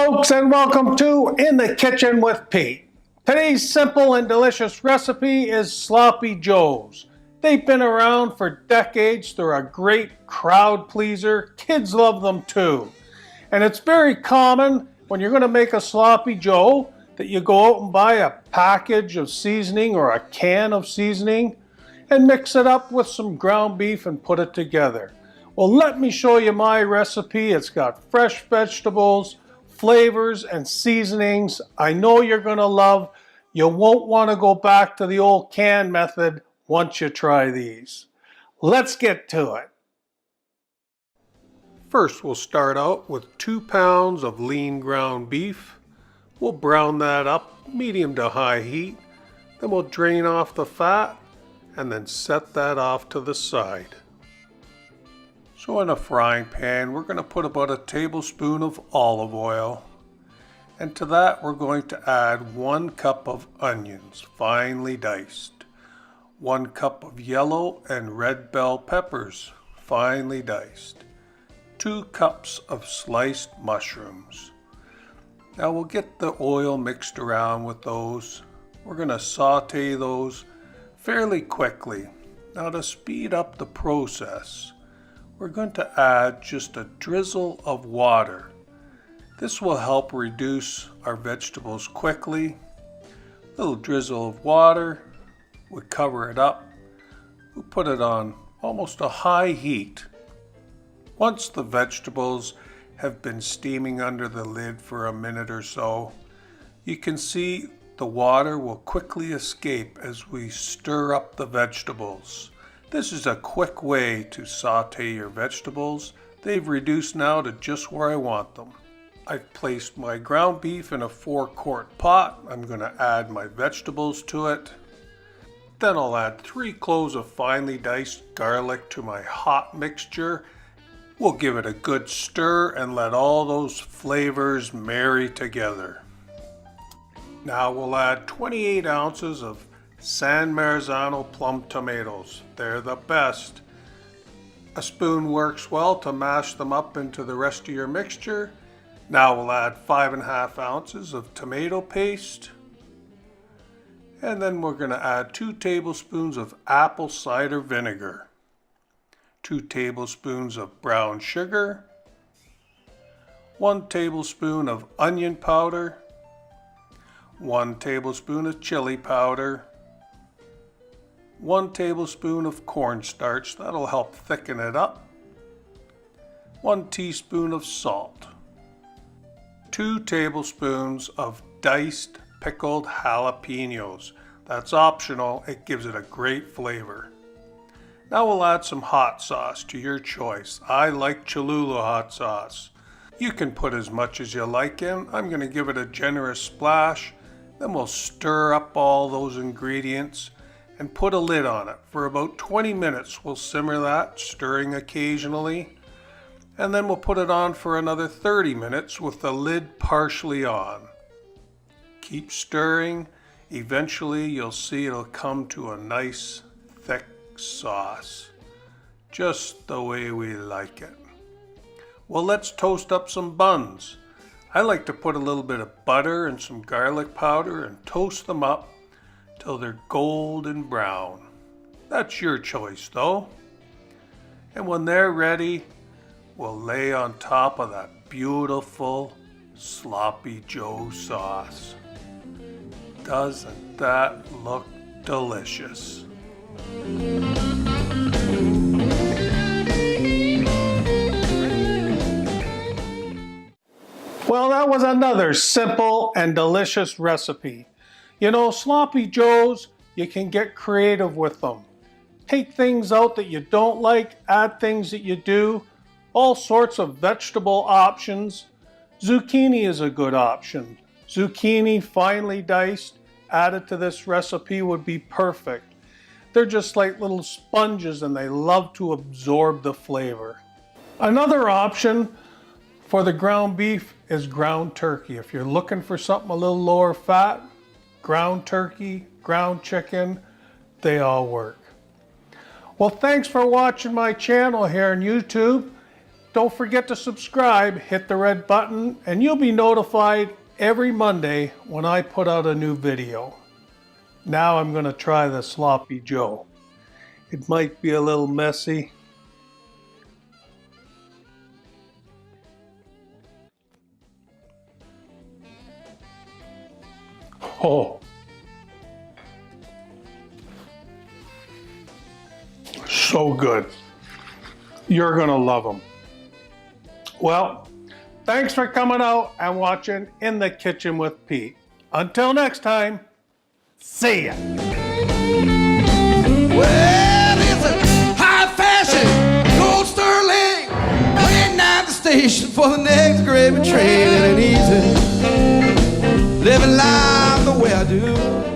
folks, and welcome to In the Kitchen with Pete. Today's simple and delicious recipe is Sloppy Joes. They've been around for decades. They're a great crowd pleaser. Kids love them too. And it's very common when you're going to make a Sloppy Joe that you go out and buy a package of seasoning or a can of seasoning and mix it up with some ground beef and put it together. Well, let me show you my recipe. It's got fresh vegetables, flavors, and seasonings I know you're going to love. You won't want to go back to the old can method once you try these. Let's get to it. First, we'll start out with 2 pounds of lean ground beef. We'll brown that up, medium to high heat. Then we'll drain off the fat and then set that off to the side. So in a frying pan, we're going to put about a tablespoon of olive oil. And to that, we're going to add 1 cup of onions, finely diced. 1 cup of yellow and red bell peppers, finely diced. 2 cups of sliced mushrooms. Now we'll get the oil mixed around with those. We're going to saute those fairly quickly. Now to speed up the process, we're going to add just a drizzle of water. This will help reduce our vegetables quickly. A little drizzle of water, we cover it up. We put it on almost a high heat. Once the vegetables have been steaming under the lid for a minute or so, you can see the water will quickly escape as we stir up the vegetables. This is a quick way to saute your vegetables. They've reduced now to just where I want them. I've placed my ground beef in a 4-quart pot. I'm going to add my vegetables to it. Then I'll add 3 cloves of finely diced garlic to my hot mixture. We'll give it a good stir and let all those flavors marry together. Now we'll add 28 ounces of San Marzano plum tomatoes. They're the best. A spoon works well to mash them up into the rest of your mixture. Now we'll add 5.5 ounces of tomato paste. And then we're going to add 2 tablespoons of apple cider vinegar. 2 tablespoons of brown sugar. 1 tablespoon of onion powder. 1 tablespoon of chili powder. 1 tablespoon of cornstarch, that'll help thicken it up. 1 teaspoon of salt. 2 tablespoons of diced pickled jalapenos. That's optional, it gives it a great flavor. Now we'll add some hot sauce to your choice. I like Cholula hot sauce. You can put as much as you like in. I'm going to give it a generous splash. Then we'll stir up all those ingredients and put a lid on it. For about 20 minutes we'll simmer that, stirring occasionally. And then we'll put it on for another 30 minutes with the lid partially on. Keep stirring. Eventually you'll see it'll come to a nice thick sauce. Just the way we like it. Well, let's toast up some buns. I like to put a little bit of butter and some garlic powder and toast them up till they're golden brown. That's your choice though. And when they're ready, we'll lay on top of that beautiful Sloppy Joe sauce. Doesn't that look delicious? Well, that was another simple and delicious recipe. You know, Sloppy Joes, you can get creative with them. Take things out that you don't like, add things that you do, all sorts of vegetable options. Zucchini is a good option. Zucchini finely diced, added to this recipe would be perfect. They're just like little sponges and they love to absorb the flavor. Another option for the ground beef is ground turkey. If you're looking for something a little lower fat, ground turkey, ground chicken, they all work. Well, thanks for watching my channel here on YouTube. don't forget to subscribe, hit the red button, and you'll be notified every Monday when I put out a new video. Now I'm going to try the Sloppy Joe. It might be a little messy. Oh, so good. You're gonna love them. Well, thanks for coming out and watching In the Kitchen with Pete. Until next time, see ya. Well, it's a high fashion gold sterling, waiting at the station for the next gravy train, and easy living life the way I do.